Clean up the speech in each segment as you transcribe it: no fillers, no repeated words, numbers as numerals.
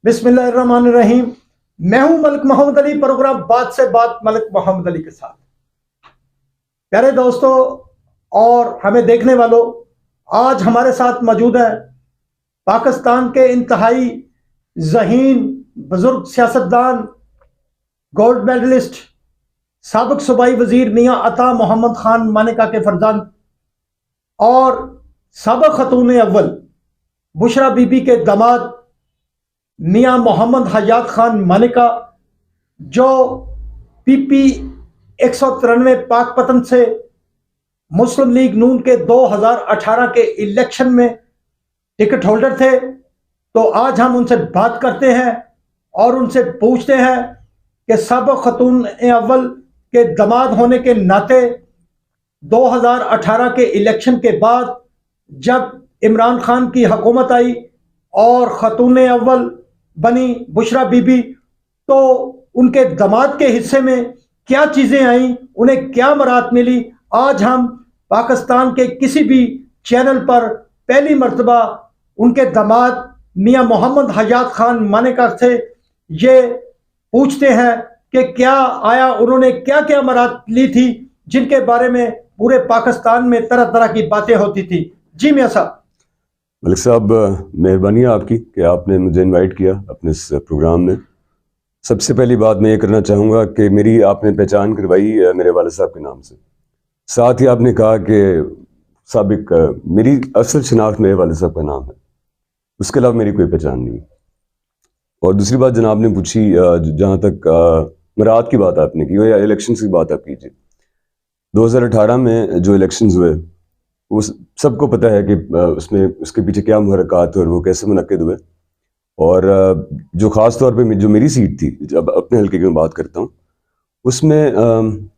बिस्मिल्लाहिर्रहमानिर्रहीम। मैं हूं मलिक मोहम्मद अली, प्रोग्राम बात से बात मलिक मोहम्मद अली के साथ। प्यारे दोस्तों और हमें देखने वालों, आज हमारे साथ मौजूद है पाकिस्तान के इंतहाई ज़हीन बुजुर्ग सियासतदान, गोल्ड मेडलिस्ट, साबिक सूबाई वजीर मियाँ अता मोहम्मद खान मानेका के फरजांद और साबिक खतून अव्वल बुशरा बीबी के दामाद मियाँ मोहम्मद हयात खान मानेका, जो PP 193 पाकपतन से मुस्लिम लीग नून के 2018 के इलेक्शन में टिकट होल्डर थे। तो आज हम उनसे बात करते हैं और उनसे पूछते हैं कि साबिक खतून अव्वल के दामाद होने के नाते 2018 के इलेक्शन के बाद जब इमरान खान की हुकूमत आई और खतून अव्वल बनी बुशरा बीबी, तो उनके दामाद के हिस्से में क्या चीज़ें आई, उन्हें क्या मराद मिली। आज हम पाकिस्तान के किसी भी चैनल पर पहली मर्तबा उनके दामाद मियाँ मोहम्मद हयात खान मानेका से ये पूछते हैं कि क्या आया, उन्होंने क्या क्या मराद ली थी जिनके बारे में पूरे पाकिस्तान में तरह तरह की बातें होती थी। जी मियाँ साहब। मलिक साहब, मेहरबानी है आपकी कि आपने मुझे इनवाइट किया अपने इस प्रोग्राम में। सबसे पहली बात मैं ये करना चाहूँगा कि मेरी आपने पहचान करवाई मेरे वालिद साहब के नाम से। साथ ही आपने कहा कि साबिक मेरी असल शनाख्त मेरे वालिद साहब का नाम है, उसके अलावा मेरी कोई पहचान नहीं। और दूसरी बात जनाब ने पूछी, जहाँ तक मराद की बात आपने की या इलेक्शन की बात आप कीजिए। 2018 में जो इलेक्शंस हुए वो सबको पता है कि उसमें उसके पीछे क्या मुहर्रकात और वो कैसे मुनक्किद हुए। और जो ख़ास तौर पे जो मेरी सीट थी, जब अपने हल्के की मैं बात करता हूँ, उसमें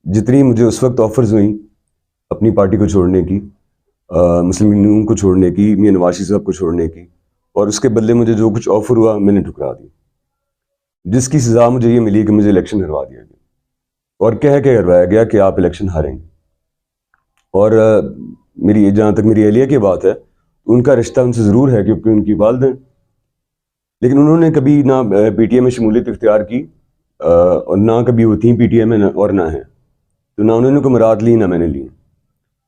जितनी मुझे उस वक्त ऑफर्स हुई अपनी पार्टी को छोड़ने की, मुस्लिम लीग नून को छोड़ने की, मियां नवाज शरीफ साहब को छोड़ने की, और उसके बदले मुझे जो कुछ ऑफर हुआ मैंने ठुकरा दी, जिसकी सज़ा मुझे ये मिली कि मुझे इलेक्शन हरवा दिया गया और कह के हरवाया गया कि आप इलेक्शन हारेंगे। और मेरी जहाँ तक मेरी एहलिया की बात है, उनका रिश्ता उनसे ज़रूर है क्योंकि उनकी वालिद हैं, लेकिन उन्होंने कभी ना PTI में शमूलियत इख्तियार की और ना कभी वो थी PTI में और ना है, तो ना उन्होंने को मराद ली ना मैंने ली।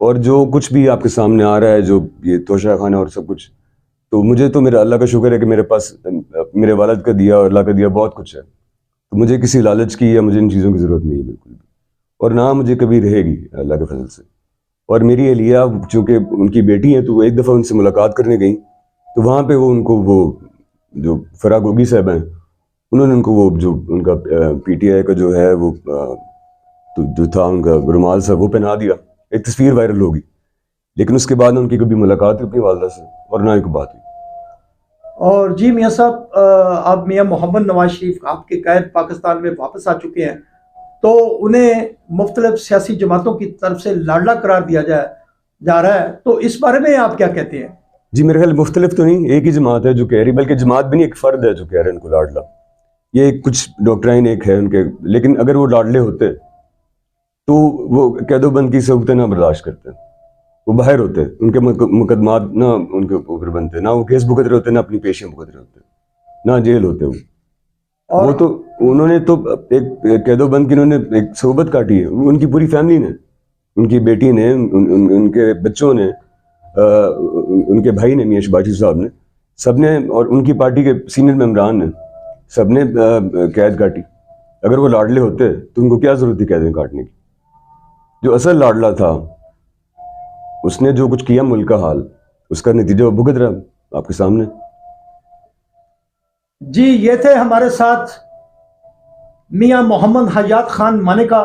और जो कुछ भी आपके सामने आ रहा है, जो ये तोशा खाना और सब कुछ, तो मुझे तो मेरा अल्लाह का शुक्र है कि मेरे पास मेरे वालिद का दिया और अल्लाह का दिया बहुत कुछ है, तो मुझे किसी लालच की या मुझे इन चीज़ों की ज़रूरत नहीं है बिल्कुल भी, और ना मुझे कभी रहेगी अल्लाह के फजल से। और मेरी एहलिया चूँकि उनकी बेटी हैं, तो वो एक दफ़ा उनसे मुलाकात करने गई, तो वहाँ पे वो उनको वो जो फराह गोगी साहब हैं, उन्होंने उनको वो जो उनका PTI का जो है वो तो जो था उनका रुमाल सा वो पहना दिया। एक तस्वीर वायरल होगी, लेकिन उसके बाद उनकी कभी मुलाकात हुई अपनी वालदा से और ना ही कोई बात हुई। और जी मियाँ साहब, अब मियाँ मोहम्मद नवाज शरीफ आपके कैद पाकिस्तान में वापस आ चुके हैं, तो उन्हें मुख्तलिफ सियासी जमातों की तरफ से लाडला करार दिया जा रहा है, तो इस बारे में आप क्या कहते हैं? जी मेरे ख्याल मुख्तलिफ तो नहीं, एक ही जमात है जो कह रही, बल्कि जमात भी नहीं, एक फ़र्द है जो कह रहे हैं इनको लाडला। ये कुछ डॉक्ट्राइन एक है उनके, लेकिन अगर वो लाडले होते तो वो कैदोबंद की सहूलतें ना बर्दाश्त करते, वो बाहर होते, उनके मुकदमात ना उनके ऊपर बनते, ना वो केस भुगत रहे होते, ना अपनी पेशियाँ भुगत रहे होते, ना जेल होते वो तो उन्होंने तो एक कैदोबंद की उन्होंने एक सोबत काटी है, उनकी पूरी फैमिली ने, उनकी बेटी ने, उनके बच्चों ने, उनके भाई ने, मियां शबाजी साहब ने, सब ने, और उनकी पार्टी के सीनियर मेंबरान ने, सब ने कैद काटी। अगर वो लाडले होते तो उनको क्या जरूरत थी कैदें काटने की? जो असल लाडला था उसने जो कुछ किया मुल्क का हाल, उसका नतीजा वो भुगत रहा आपके सामने। जी, ये थे हमारे साथ मियाँ मोहम्मद हयात खान मानेका,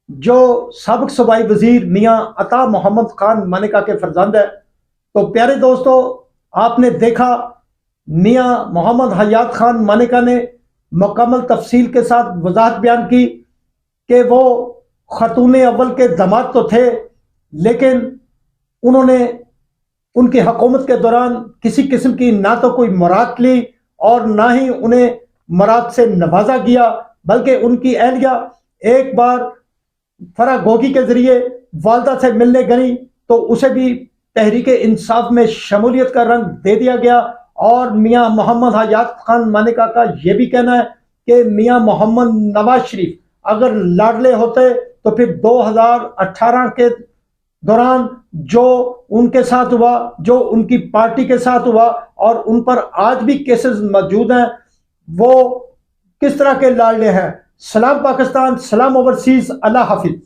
जो साबिक सूबाई वजीर मियाँ अता मोहम्मद खान मानेका के फरजांद है। तो प्यारे दोस्तों, आपने देखा मियाँ मोहम्मद हयात खान मानेका ने मुकम्मल तफसील के साथ वजाहत बयान की कि वो खतून अव्वल के दामाद तो थे, लेकिन उन्होंने उनकी हुकूमत के दौरान किसी किस्म की ना तो कोई मुराद ली और ना ही उन्हें मुराद से नवाजा गया, बल्कि उनकी एहलिया एक बार फराह गोगी के जरिए वालदा से मिलने गई तो उसे भी तहरीक इंसाफ में शमूलियत का रंग दे दिया गया और मियां मोहम्मद हयात खान मानेका का यह भी कहना है कि मियां मोहम्मद नवाज शरीफ अगर लाडले होते तो फिर 2018 के दौरान जो उनके साथ हुआ, जो उनकी पार्टी के साथ हुआ और उन पर आज भी केसेस मौजूद हैं, वो किस तरह के लाडले हैं। सलाम पाकिस्तान, सलाम ओवरसीज, अल्लाह हाफिज।